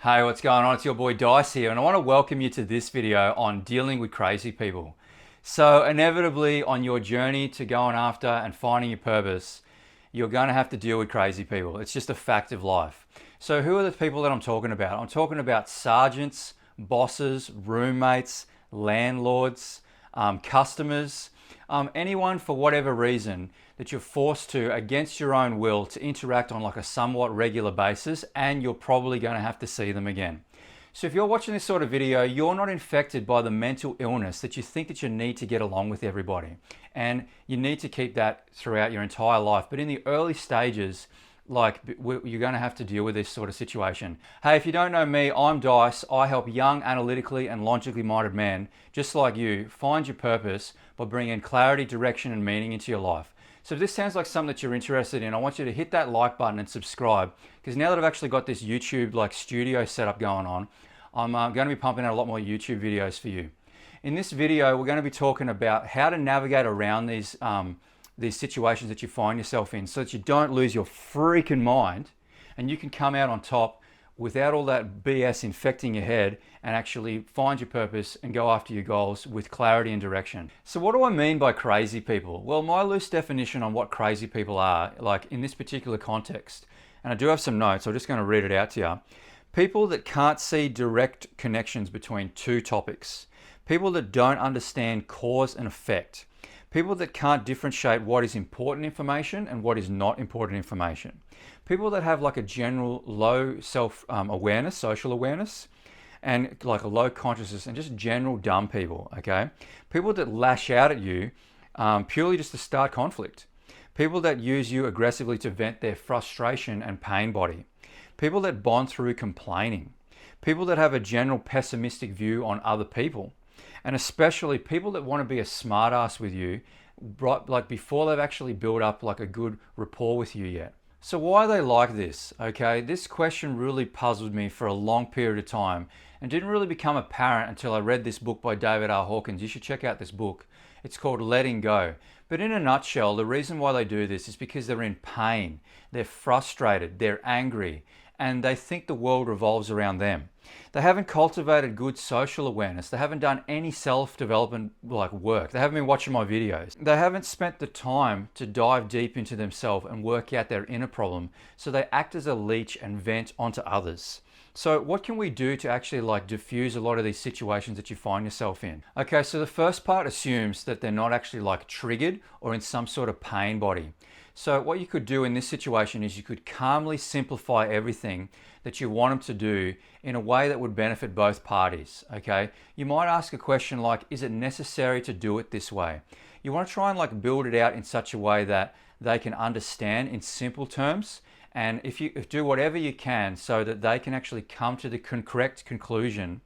Hey, what's going on? It's your boy Dice here, and I want to welcome you to this video on dealing with crazy people. So inevitably on your journey to going after and finding your purpose, you're going to have to deal with crazy people. It's just a fact of life. So who are the people that I'm talking about? I'm talking about sergeants, bosses, roommates, landlords, customers, anyone for whatever reason that you're forced to, against your own will, to interact on like a somewhat regular basis, and you're probably going to have to see them again. So if you're watching this sort of video, you're not infected by the mental illness that you think that you need to get along with everybody. And you need to keep that throughout your entire life. But in the early stages, you're going to have to deal with this sort of situation. Hey, if you don't know me, I'm Dice. I help young, analytically and logically minded men, just like you, find your purpose by bringing clarity, direction and meaning into your life. So if this sounds like something that you're interested in, I want you to hit that like button and subscribe, because now that I've actually got this YouTube studio setup going on, I'm going to be pumping out a lot more YouTube videos for you. In this video, we're going to be talking about how to navigate around these situations that you find yourself in so that you don't lose your freaking mind and you can come out on top without all that BS infecting your head and actually find your purpose and go after your goals with clarity and direction. So what do I mean by crazy people? Well, my loose definition on what crazy people are, like in this particular context, and I do have some notes, I'm just going to read it out to you. People that can't see direct connections between two topics. People that don't understand cause and effect. People that can't differentiate what is important information and what is not important information. People that have like a general low self-awareness, social awareness, and like a low consciousness, and just general dumb people, okay? People that lash out at you purely just to start conflict. People that use you aggressively to vent their frustration and pain body. People that bond through complaining. People that have a general pessimistic view on other people. And especially people that want to be a smartass with you, like before they've actually built up like a good rapport with you yet. So why are they like this? Okay, this question really puzzled me for a long period of time and didn't really become apparent until I read this book by David R. Hawkins. You should check out this book. It's called Letting Go. But in a nutshell, the reason why they do this is because they're in pain, they're frustrated, they're angry, and they think the world revolves around them. They haven't cultivated good social awareness. They haven't done any self-development work. They haven't been watching my videos. They haven't spent the time to dive deep into themselves and work out their inner problem. So they act as a leech and vent onto others. So what can we do to actually diffuse a lot of these situations that you find yourself in? Okay, so the first part assumes that they're not actually triggered or in some sort of pain body. So what you could do in this situation is you could calmly simplify everything that you want them to do in a way that would benefit both parties, okay? You might ask a question like, is it necessary to do it this way? You want to try and build it out in such a way that they can understand in simple terms, and if you do whatever you can so that they can actually come to the correct conclusion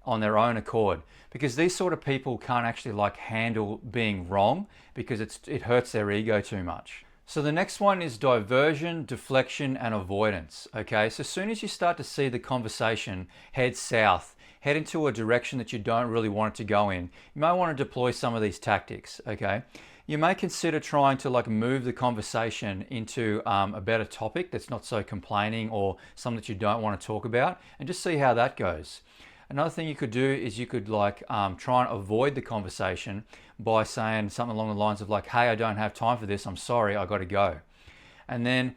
on their own accord, because these sort of people can't actually handle being wrong because it hurts their ego too much. So the next one is diversion, deflection, and avoidance. Okay, so as soon as you start to see the conversation head south, head into a direction that you don't really want it to go in, you may want to deploy some of these tactics. Okay, you may consider trying to move the conversation into a better topic that's not so complaining or something that you don't want to talk about, and just see how that goes. Another thing you could do is you could try and avoid the conversation by saying something along the lines of hey, I don't have time for this, I'm sorry, I got to go. And then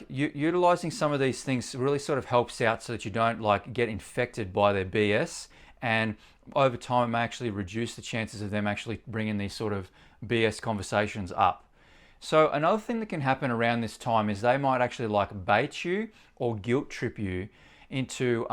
utilizing some of these things really sort of helps out so that you don't get infected by their BS, and over time it may actually reduce the chances of them actually bringing these sort of BS conversations up. So another thing that can happen around this time is they might actually bait you or guilt trip you into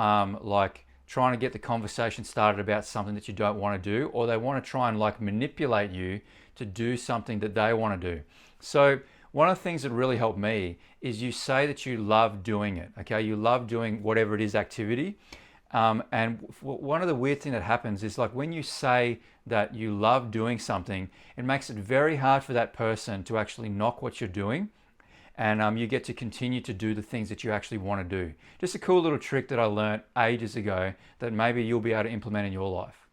trying to get the conversation started about something that you don't want to do, or they want to try and manipulate you to do something that they want to do. So one of the things that really helped me is you say that you love doing it, okay? You love doing whatever it is activity. And one of the weird things that happens is when you say that you love doing something, it makes it very hard for that person to actually knock what you're doing. And you get to continue to do the things that you actually want to do. Just a cool little trick that I learned ages ago that maybe you'll be able to implement in your life.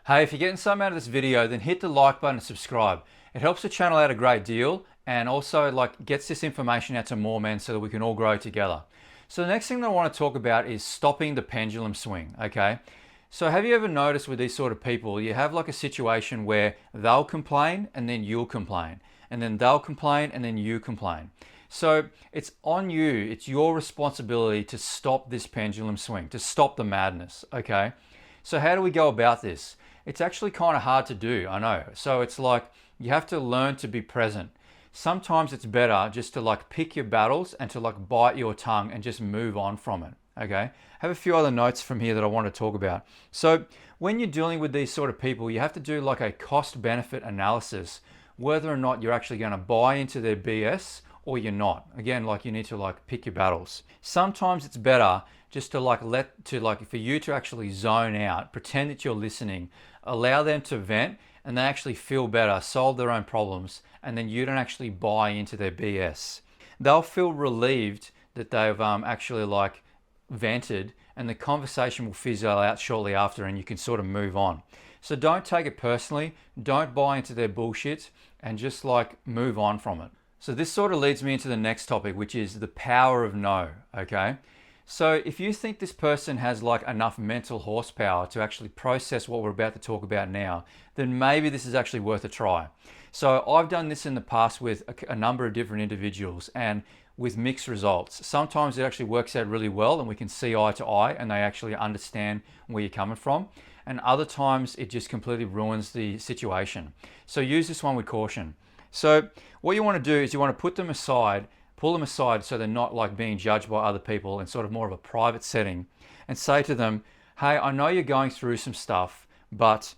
Hey, if you're getting something out of this video, then hit the like button and subscribe. It helps the channel out a great deal, and also gets this information out to more men so that we can all grow together. So the next thing that I want to talk about is stopping the pendulum swing, okay? So have you ever noticed with these sort of people, you have like a situation where they'll complain and then you'll complain, and then they'll complain and then you complain. So it's on you, it's your responsibility to stop this pendulum swing, to stop the madness, okay? So how do we go about this? It's actually kind of hard to do, I know. So it's like you have to learn to be present. Sometimes it's better just to like pick your battles and to like bite your tongue and just move on from it, okay? I have a few other notes from here that I want to talk about. So when you're dealing with these sort of people, you have to do like a cost-benefit analysis, whether or not you're actually going to buy into their BS or you're not. Again, like you need to like pick your battles. Sometimes it's better just to for you to actually zone out, pretend that you're listening, allow them to vent, and they actually feel better, solve their own problems, and then you don't actually buy into their BS. They'll feel relieved that they've actually like vented, and the conversation will fizzle out shortly after and you can sort of move on. So don't take it personally, don't buy into their bullshit, and just like move on from it. So this sort of leads me into the next topic, which is the power of no, okay? So if you think this person has like enough mental horsepower to actually process what we're about to talk about now, then maybe this is actually worth a try. So I've done this in the past with a number of different individuals and with mixed results. Sometimes it actually works out really well and we can see eye to eye and they actually understand where you're coming from. And other times it just completely ruins the situation. So use this one with caution. So what you want to do is you want to put them aside, pull them aside so they're not like being judged by other people in sort of more of a private setting, and say to them, hey, I know you're going through some stuff, but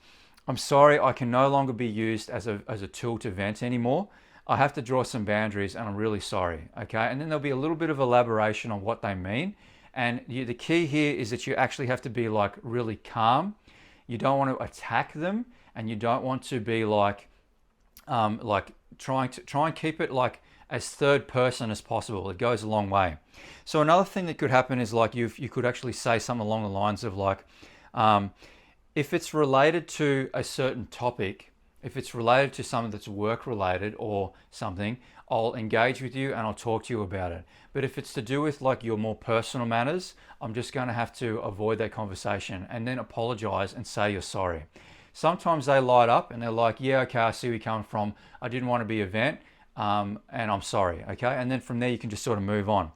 I'm sorry, I can no longer be used as a tool to vent anymore. I have to draw some boundaries and I'm really sorry, okay? And then there'll be a little bit of elaboration on what they mean. And the key here is that you actually have to be like really calm. You don't want to attack them and you don't want to be like try and keep it like as third person as possible. It goes a long way. So another thing that could happen is like you could actually say something along the lines of like, if it's related to a certain topic, if it's related to something that's work related or something, I'll engage with you and I'll talk to you about it. But if it's to do with like your more personal matters, I'm just going to have to avoid that conversation and then apologize and say you're sorry. Sometimes they light up and they're like, yeah, okay, I see where you're coming from. I didn't want to be a vent and I'm sorry, okay? And then from there you can just sort of move on.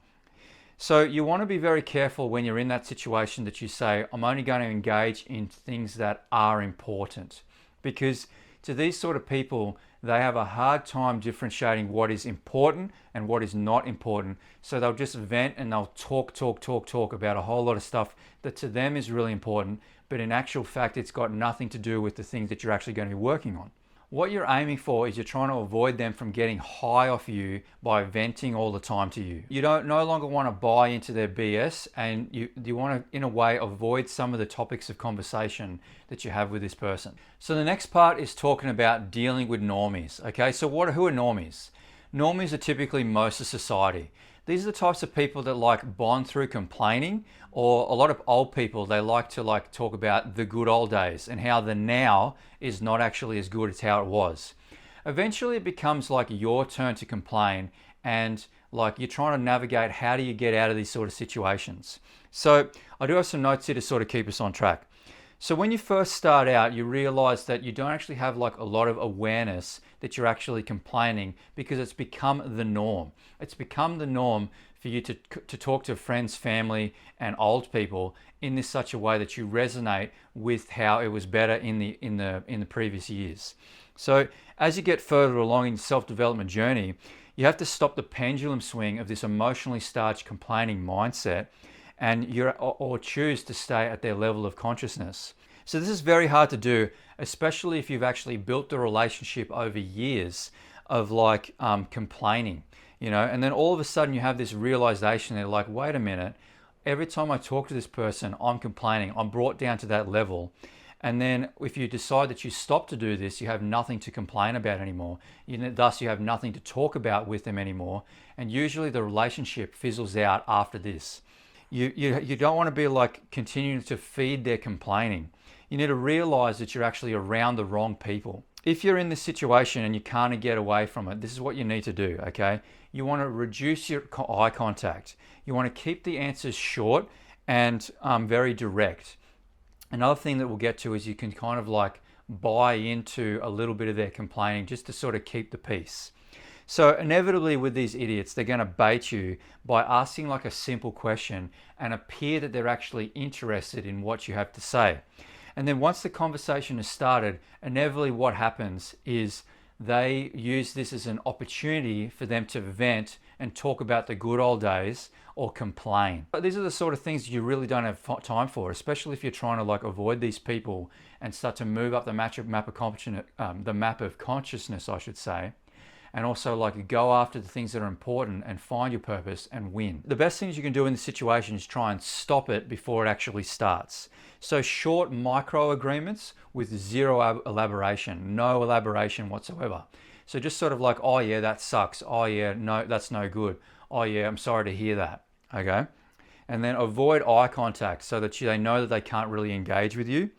So you want to be very careful when you're in that situation that you say, I'm only going to engage in things that are important. Because to these sort of people, they have a hard time differentiating what is important and what is not important. So they'll just vent and they'll talk about a whole lot of stuff that to them is really important, but in actual fact, it's got nothing to do with the things that you're actually going to be working on. What you're aiming for is you're trying to avoid them from getting high off you by venting all the time to you. You don't no longer want to buy into their BS, and you want to, in a way, avoid some of the topics of conversation that you have with this person. So the next part is talking about dealing with normies. Okay, so who are normies? Normies are typically most of society. These are the types of people that like bond through complaining, or a lot of old people, they like to like talk about the good old days and how the now is not actually as good as how it was. Eventually it becomes like your turn to complain and like you're trying to navigate how do you get out of these sort of situations. So I do have some notes here to sort of keep us on track. So when you first start out, you realize that you don't actually have like a lot of awareness that you're actually complaining because it's become the norm. It's become the norm for you to talk to friends, family, and old people in this such a way that you resonate with how it was better in the previous years. So as you get further along in your self-development journey, you have to stop the pendulum swing of this emotionally starched complaining mindset and or choose to stay at their level of consciousness. So this is very hard to do, especially if you've actually built the relationship over years of like complaining, you know, and then all of a sudden you have this realization that like, wait a minute, every time I talk to this person, I'm complaining, I'm brought down to that level. And then if you decide that you stop to do this, you have nothing to complain about anymore. Thus, you have nothing to talk about with them anymore. And usually the relationship fizzles out after this. You don't want to be like continuing to feed their complaining. You need to realize that you're actually around the wrong people. if you're in this situation and you can't get away from it, this is what you need to do, okay? You want to reduce your eye contact. You want to keep the answers short and very direct. Another thing that we'll get to is you can kind of like buy into a little bit of their complaining just to sort of keep the peace. So inevitably with these idiots, they're going to bait you by asking like a simple question and appear that they're actually interested in what you have to say. And then once the conversation is started, inevitably what happens is they use this as an opportunity for them to vent and talk about the good old days or complain. These are the sort of things you really don't have time for, especially if you're trying to like avoid these people and start to move up the map of consciousness, I should say. And also like go after the things that are important and find your purpose and win. The best things you can do in this situation is try and stop it before it actually starts. So short micro agreements with zero elaboration, no elaboration whatsoever. So just sort of like, oh yeah, that sucks. Oh yeah, no, that's no good. Oh yeah, I'm sorry to hear that. Okay. And then avoid eye contact so that they know that they can't really engage with you.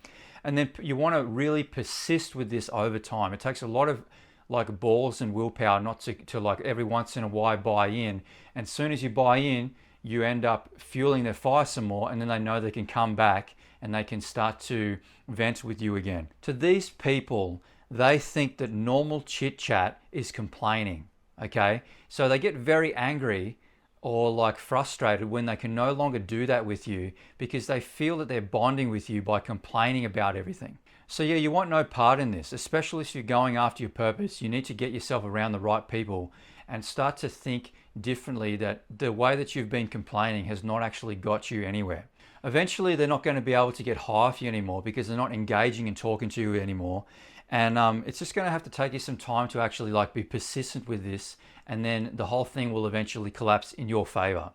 And then you want to really persist with this over time. It takes a lot of like balls and willpower not to like every once in a while buy in. And as soon as you buy in, you end up fueling their fire some more, and then they know they can come back and they can start to vent with you again. To these people, they think that normal chit chat is complaining, okay? So they get very angry or like frustrated when they can no longer do that with you because they feel that they're bonding with you by complaining about everything. So yeah, you want no part in this, especially if you're going after your purpose. You need to get yourself around the right people and start to think differently, that the way that you've been complaining has not actually got you anywhere. Eventually, they're not going to be able to get high for you anymore because they're not engaging and talking to you anymore. And it's just going to have to take you some time to actually like be persistent with this, and then the whole thing will eventually collapse in your favor.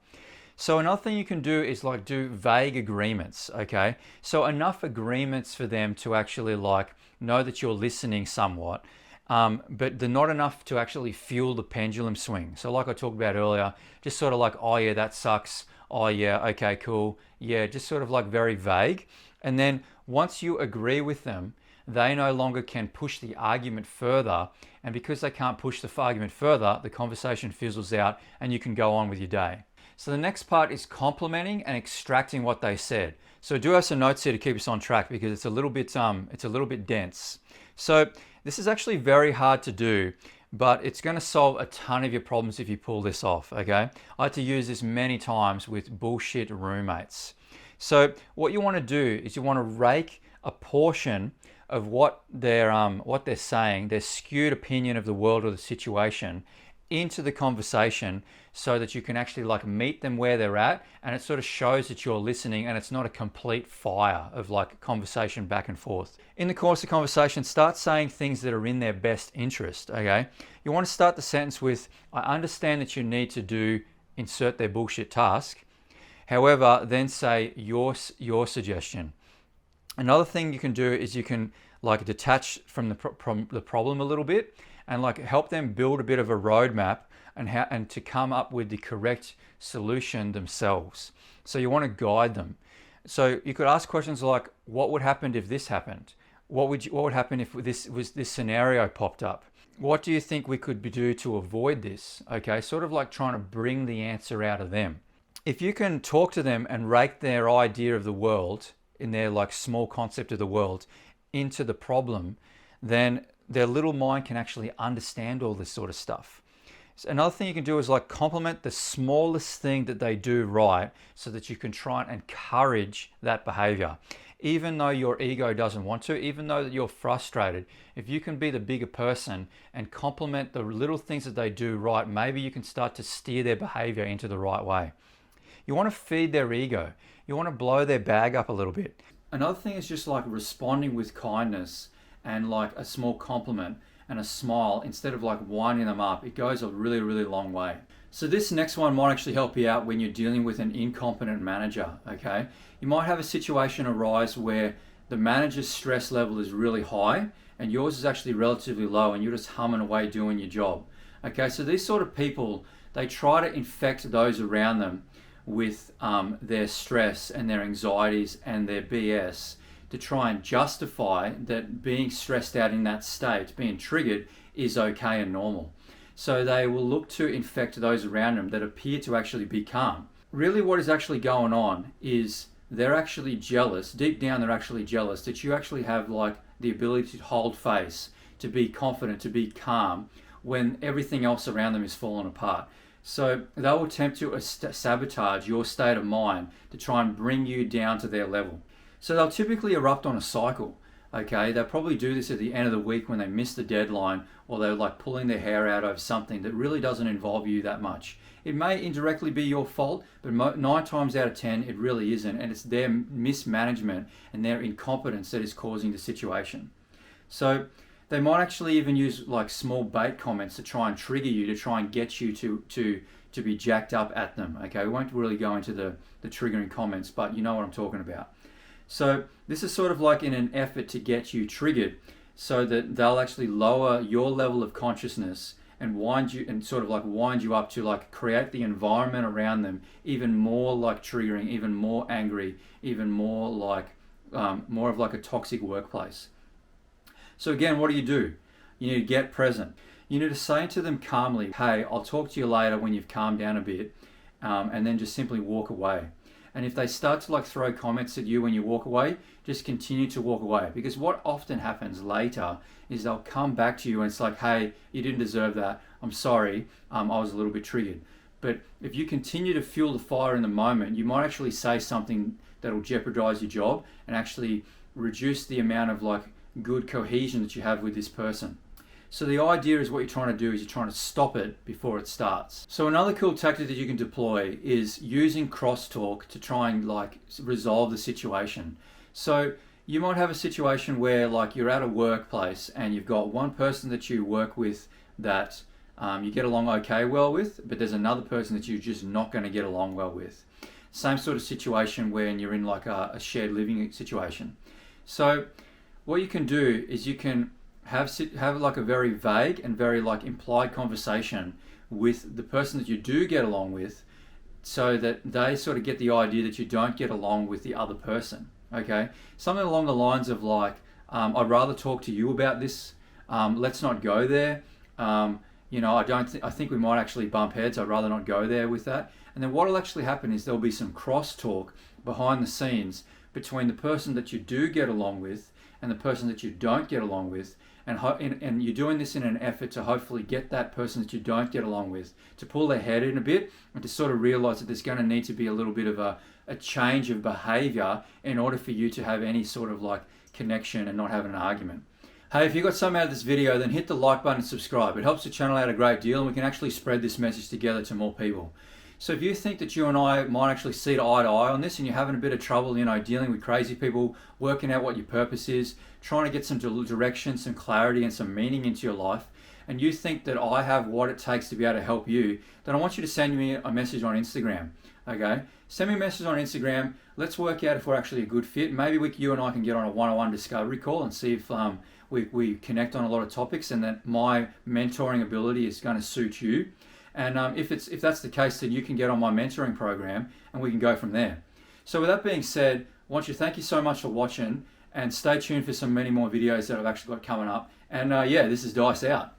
So another thing you can do is like do vague agreements, okay? So enough agreements for them to actually like know that you're listening somewhat, but they're not enough to actually fuel the pendulum swing. So like I talked about earlier, just sort of like, oh yeah, that sucks. Oh yeah, okay, cool. Yeah, just sort of like very vague. And then once you agree with them, they no longer can push the argument further. And because they can't push the argument further, the conversation fizzles out and you can go on with your day. So the next part is complimenting and extracting what they said. So do have some notes here to keep us on track because it's a little bit dense. So this is actually very hard to do, but it's going to solve a ton of your problems if you pull this off, okay? I had to use this many times with bullshit roommates. So what you want to do is you want to rake a portion of what they're saying, their skewed opinion of the world or the situation, into the conversation so that you can actually like meet them where they're at, and it sort of shows that you're listening and it's not a complete fire of like conversation back and forth. In the course of conversation, start saying things that are in their best interest, okay? You want to start the sentence with, I understand that you need to insert their bullshit task. However, then say your suggestion. Another thing you can do is you can like detach from the problem a little bit and like help them build a bit of a roadmap and to come up with the correct solution themselves. So you want to guide them. So you could ask questions like, what would happen if this happened? What would happen if this scenario popped up? What do you think we could do to avoid this? Okay, sort of like trying to bring the answer out of them. If you can talk to them and rake their idea of the world in their like small concept of the world into the problem, then their little mind can actually understand all this sort of stuff. So another thing you can do is like compliment the smallest thing that they do right so that you can try and encourage that behavior. Even though your ego doesn't want to, even though you're frustrated, if you can be the bigger person and compliment the little things that they do right, maybe you can start to steer their behavior into the right way. You want to feed their ego. You want to blow their bag up a little bit. Another thing is just like responding with kindness and like a small compliment and a smile instead of like winding them up. It goes a really, really long way. So this next one might actually help you out when you're dealing with an incompetent manager, okay? You might have a situation arise where the manager's stress level is really high and yours is actually relatively low and you're just humming away doing your job. Okay, so these sort of people, they try to infect those around them with their stress and their anxieties and their BS to try and justify that being stressed out in that state, being triggered, is okay and normal. So they will look to infect those around them that appear to actually be calm. Really what is actually going on is they're actually jealous. Deep down they're actually jealous that you actually have like the ability to hold face, to be confident, to be calm when everything else around them is falling apart. So they will attempt to sabotage your state of mind to try and bring you down to their level. So they'll typically erupt on a cycle. Okay, they'll probably do this at the end of the week when they miss the deadline, or they're like pulling their hair out over something that really doesn't involve you that much. It may indirectly be your fault, but 9 times out of 10 it really isn't, and it's their mismanagement and their incompetence that is causing the situation. So they might actually even use like small bait comments to try and trigger you, to try and get you to be jacked up at them. Okay, we won't really go into the triggering comments, but you know what I'm talking about. So this is sort of like in an effort to get you triggered so that they'll actually lower your level of consciousness and wind you up to like create the environment around them even more like triggering, even more angry, even more like more of like a toxic workplace. So again, what do? You need to get present. You need to say to them calmly, hey, I'll talk to you later when you've calmed down a bit, and then just simply walk away. And if they start to like throw comments at you when you walk away, just continue to walk away. Because what often happens later is they'll come back to you and it's like, hey, you didn't deserve that. I'm sorry. I was a little bit triggered. But if you continue to fuel the fire in the moment, you might actually say something that'll jeopardize your job and actually reduce the amount of like good cohesion that you have with this person. So the idea is what you're trying to do is you're trying to stop it before it starts. So another cool tactic that you can deploy is using crosstalk to try and like resolve the situation. So you might have a situation where like you're at a workplace and you've got one person that you work with that you get along okay well with, but there's another person that you're just not going to get along well with. Same sort of situation when you're in like a shared living situation. So what you can do is you can have like a very vague and very like implied conversation with the person that you do get along with, so that they sort of get the idea that you don't get along with the other person. Okay, something along the lines of like, I'd rather talk to you about this. Let's not go there. I think we might actually bump heads. I'd rather not go there with that. And then what will actually happen is there'll be some crosstalk behind the scenes between the person that you do get along with and the person that you don't get along with. And you're doing this in an effort to hopefully get that person that you don't get along with to pull their head in a bit and to sort of realize that there's going to need to be a little bit of a change of behavior in order for you to have any sort of like connection and not have an argument. Hey, if you got something out of this video, then hit the like button and subscribe. It helps the channel out a great deal and we can actually spread this message together to more people. So if you think that you and I might actually see eye to eye on this and you're having a bit of trouble, dealing with crazy people, working out what your purpose is, trying to get some direction, some clarity and some meaning into your life, and you think that I have what it takes to be able to help you, then I want you to send me a message on Instagram. Okay? Send me a message on Instagram. Let's work out if we're actually a good fit. Maybe you and I can get on a one-on-one discovery call and see if we connect on a lot of topics and that my mentoring ability is going to suit you. And if that's the case, then you can get on my mentoring program and we can go from there. So with that being said, I want you to thank you so much for watching and stay tuned for many more videos that I've actually got coming up. And this is Dice out.